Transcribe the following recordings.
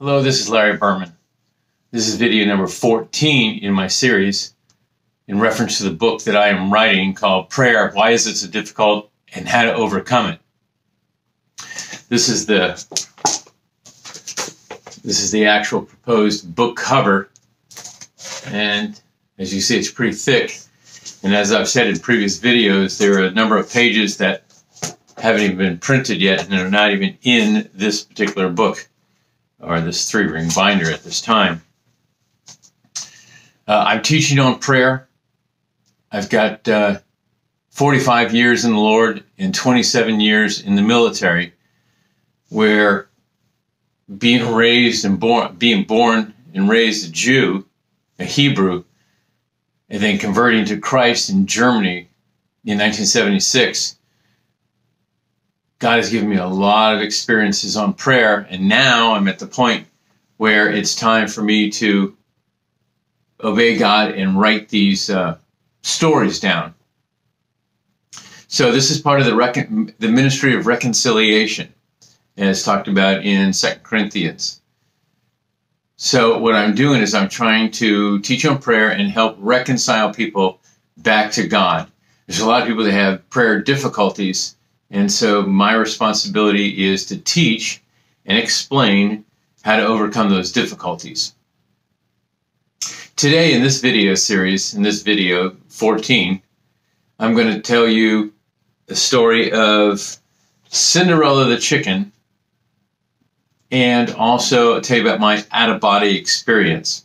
Hello, this is Larry Berman. This is video number 14 in my series in reference to the book that I am writing called Prayer, Why Is It So Difficult and How to Overcome It. This is the actual proposed book cover, and as you see, it's pretty thick. And as I've said in previous videos, there are a number of pages that haven't even been printed yet and are not even in this particular book, or this 3-ring binder at this time. I'm teaching on prayer. I've got 45 years in the Lord and 27 years in the military, where being born and raised a Jew, a Hebrew, and then converting to Christ in Germany in 1976, God has given me a lot of experiences on prayer, and now I'm at the point where it's time for me to obey God and write these stories down. So this is part of the ministry of reconciliation, as talked about in 2 Corinthians. So what I'm doing is I'm trying to teach on prayer and help reconcile people back to God. There's a lot of people that have prayer difficulties, and so my responsibility is to teach and explain how to overcome those difficulties. Today in this video series, in this video 14, I'm going to tell you the story of Cinderella the Chicken, and also tell you about my out-of-body experience.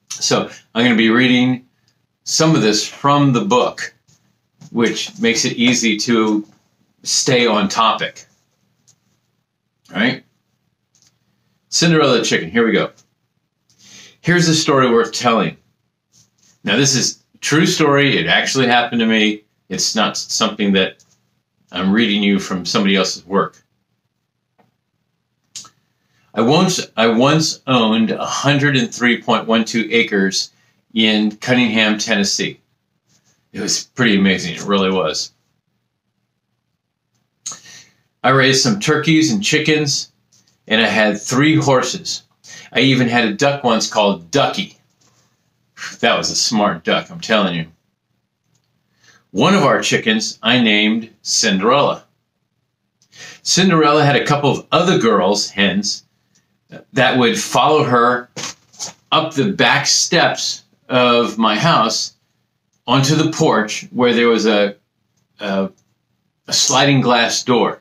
So I'm going to be reading some of this from the book, which makes it easy to stay on topic. All right? Cinderella the Chicken, here we go. Here's a story worth telling. Now, this is a true story. It actually happened to me. It's not something that I'm reading you from somebody else's work. I once owned 103.12 acres in Cunningham, Tennessee. It was pretty amazing. It really was. I raised some turkeys and chickens, and I had 3 horses. I even had a duck once called Ducky. That was a smart duck, I'm telling you. One of our chickens I named Cinderella. Cinderella had a couple of other girls, hens, that would follow her up the back steps of my house onto the porch, where there was a sliding glass door.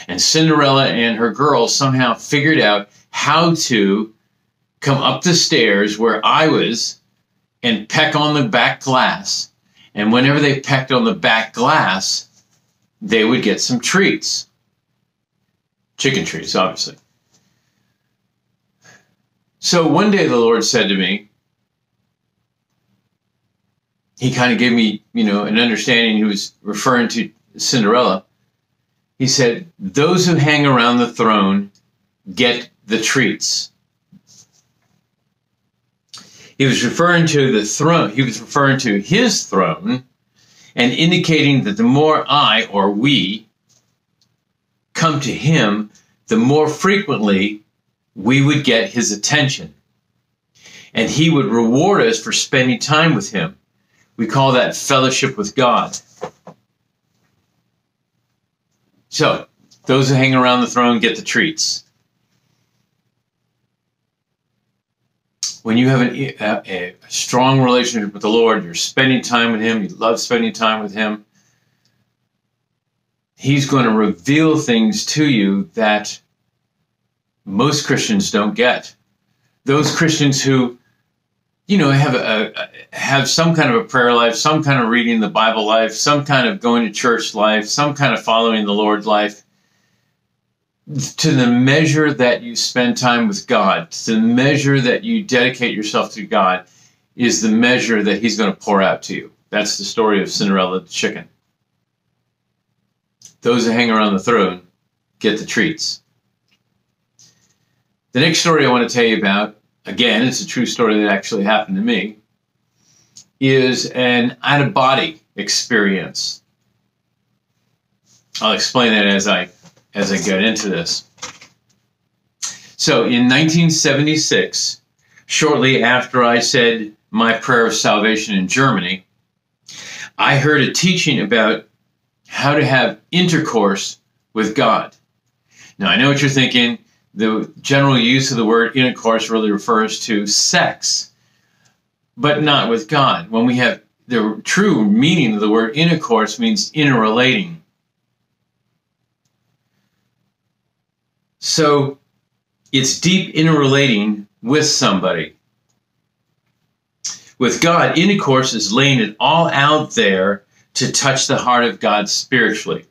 And Cinderella and her girls somehow figured out how to come up the stairs where I was and peck on the back glass. And whenever they pecked on the back glass, they would get some treats. Chicken treats, obviously. So one day the Lord said to me, he kind of gave me, an understanding. He was referring to Cinderella. He said, those who hang around the throne get the treats. He was referring to the throne. He was referring to his throne and indicating that the more I, or we, come to him, the more frequently we would get his attention. And he would reward us for spending time with him. We call that fellowship with God. So, those who hang around the throne get the treats. When you have a strong relationship with the Lord, you're spending time with him, you love spending time with him, he's going to reveal things to you that most Christians don't get. Those Christians who, have some kind of a prayer life, some kind of reading the Bible life, some kind of going to church life, some kind of following the Lord life, to the measure that you spend time with God, to the measure that you dedicate yourself to God, is the measure that he's going to pour out to you. That's the story of Cinderella the Chicken. Those who hang around the throne get the treats. The next story I want to tell you about, again, it's a true story that actually happened to me, is an out-of-body experience. I'll explain that as I get into this. So in 1976, shortly after I said my prayer of salvation in Germany, I heard a teaching about how to have intercourse with God. Now, I know what you're thinking. The general use of the word intercourse really refers to sex, but not with God. When we have the true meaning of the word intercourse means interrelating. So it's deep interrelating with somebody. With God, intercourse is laying it all out there to touch the heart of God spiritually.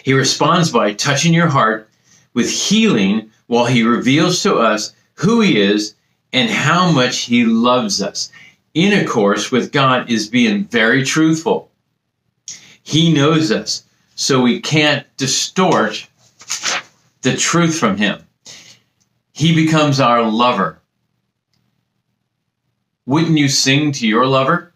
He responds by touching your heart with healing while he reveals to us who he is and how much he loves us. Intercourse with God is being very truthful. He knows us, so we can't distort the truth from him. He becomes our lover. Wouldn't you sing to your lover?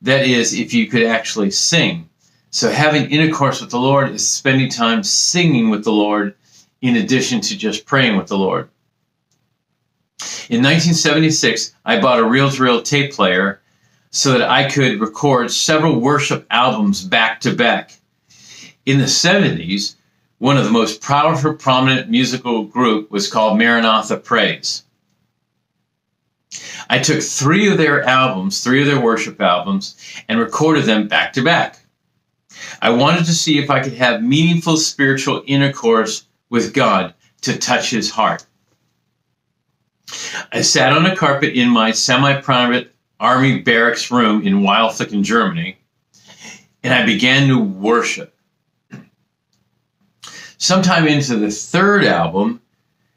That is, if you could actually sing. So having intercourse with the Lord is spending time singing with the Lord in addition to just praying with the Lord. In 1976, I bought a reel-to-reel tape player so that I could record several worship albums back to back. In the 70s, one of the most powerful, prominent musical group was called Maranatha Praise. I took 3 of their albums, 3 of their worship albums, and recorded them back to back. I wanted to see if I could have meaningful spiritual intercourse with God to touch his heart. I sat on a carpet in my semi-private army barracks room in Weilflichen, Germany, and I began to worship. Sometime into the 3rd album,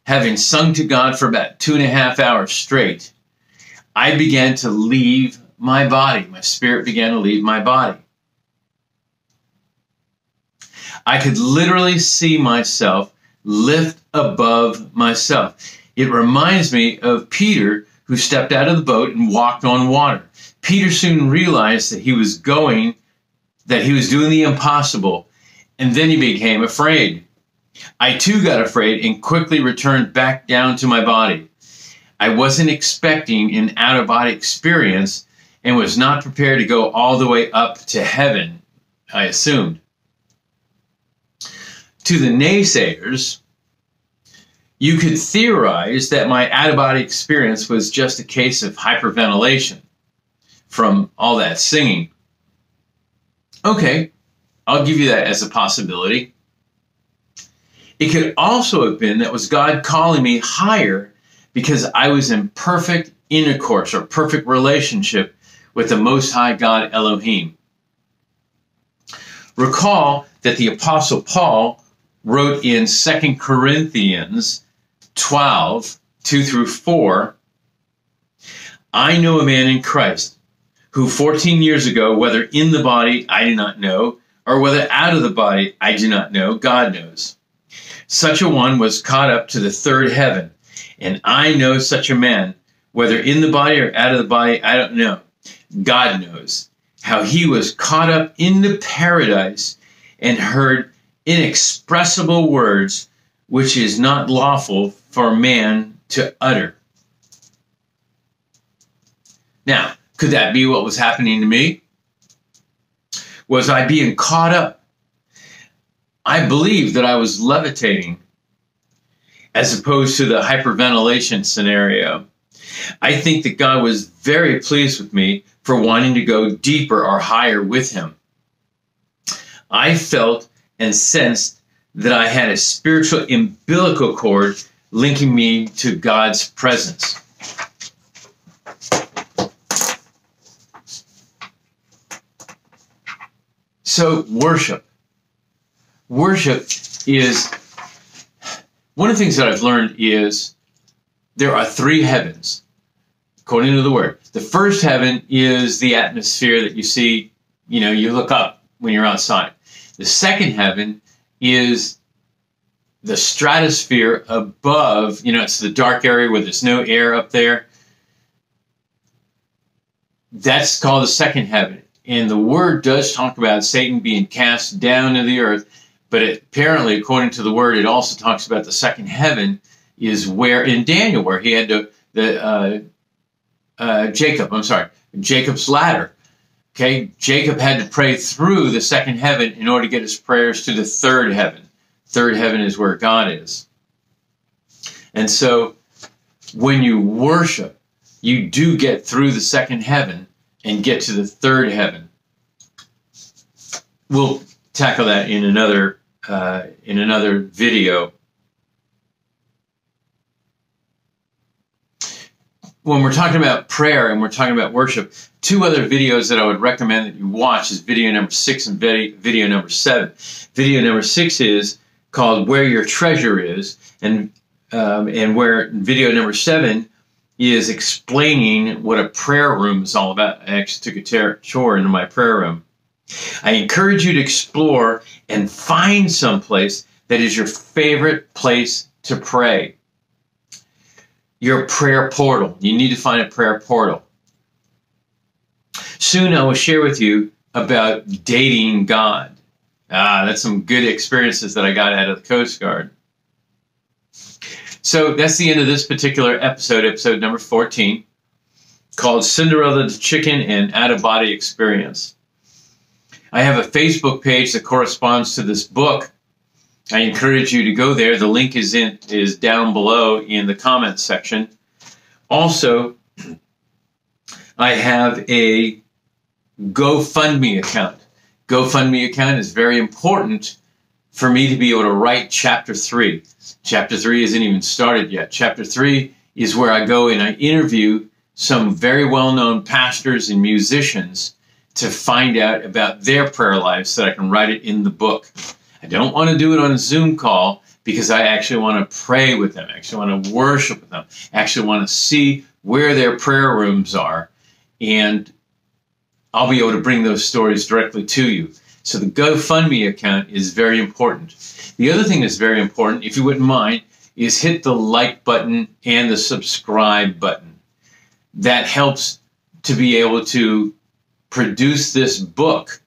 having sung to God for about 2.5 hours straight, I began to leave my body. My spirit began to leave my body. I could literally see myself lift above myself. It reminds me of Peter, who stepped out of the boat and walked on water. Peter soon realized that he was doing the impossible, and then he became afraid. I too got afraid and quickly returned back down to my body. I wasn't expecting an out-of-body experience and was not prepared to go all the way up to heaven, I assumed. To the naysayers, you could theorize that my out-of-body experience was just a case of hyperventilation from all that singing. Okay, I'll give you that as a possibility. It could also have been that was God calling me higher because I was in perfect intercourse or perfect relationship with the Most High God Elohim. Recall that the Apostle Paul wrote in 2 Corinthians 12, 2 through 4, I know a man in Christ who 14 years ago, whether in the body, I do not know, or whether out of the body, I do not know, God knows. Such a one was caught up to the 3rd heaven, and I know such a man, whether in the body or out of the body, I don't know. God knows how he was caught up into paradise and heard inexpressible words, which is not lawful for man to utter. Now, could that be what was happening to me? Was I being caught up? I believe that I was levitating as opposed to the hyperventilation scenario. I think that God was very pleased with me for wanting to go deeper or higher with him. I felt and sensed that I had a spiritual umbilical cord linking me to God's presence. So worship. Worship is, one of the things that I've learned is there are 3 heavens, according to the word. The first heaven is the atmosphere that you see, you look up when you're outside. The second heaven is the stratosphere above, it's the dark area where there's no air up there. That's called the second heaven. And the word does talk about Satan being cast down to the earth, But apparently, according to the word, it also talks about the second heaven is where, in Daniel, where he had Jacob's ladder. Okay, Jacob had to pray through the second heaven in order to get his prayers to the third heaven. Third heaven is where God is. And so when you worship, you do get through the second heaven and get to the third heaven. We'll tackle that in another video. When we're talking about prayer and we're talking about worship, two other videos that I would recommend that you watch is video number 6 and video number 7. Video number 6 is called Where Your Treasure Is, and where video number 7 is explaining what a prayer room is all about. I actually took a tour into my prayer room. I encourage you to explore and find some place that is your favorite place to pray. Your prayer portal. You need to find a prayer portal. Soon I will share with you about dating God. That's some good experiences that I got out of the Coast Guard. So that's the end of this particular episode number 14, called Cinderella the Chicken and Out-of-Body Experience. I have a Facebook page that corresponds to this book. I encourage you to go there. The link is down below in the comments section. Also, I have a GoFundMe account. GoFundMe account is very important for me to be able to write Chapter 3. Chapter 3 isn't even started yet. Chapter 3 is where I go and I interview some very well-known pastors and musicians to find out about their prayer lives so that I can write it in the book. I don't want to do it on a Zoom call because I actually want to pray with them. I actually want to worship with them. I actually want to see where their prayer rooms are, and I'll be able to bring those stories directly to you. So the GoFundMe account is very important. The other thing that's very important, if you wouldn't mind, is hit the like button and the subscribe button. That helps to be able to produce this book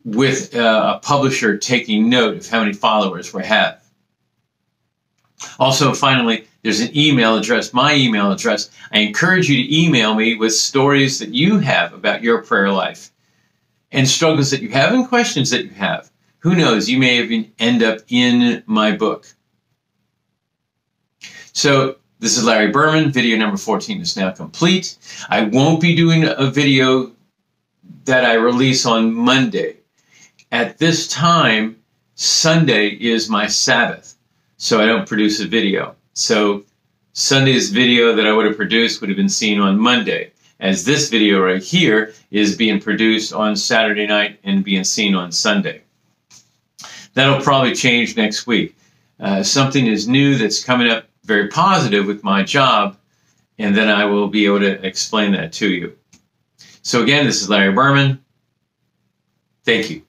with a publisher taking note of how many followers we have. Also, finally, there's an email address, my email address. I encourage you to email me with stories that you have about your prayer life and struggles that you have and questions that you have. Who knows, you may even end up in my book. So this is Larry Berman. Video number 14 is now complete. I won't be doing a video that I release on Monday. At this time, Sunday is my Sabbath, so I don't produce a video. So Sunday's video that I would have produced would have been seen on Monday, as this video right here is being produced on Saturday night and being seen on Sunday. That'll probably change next week. Something is new that's coming up very positive with my job, and then I will be able to explain that to you. So again, this is Larry Berman. Thank you.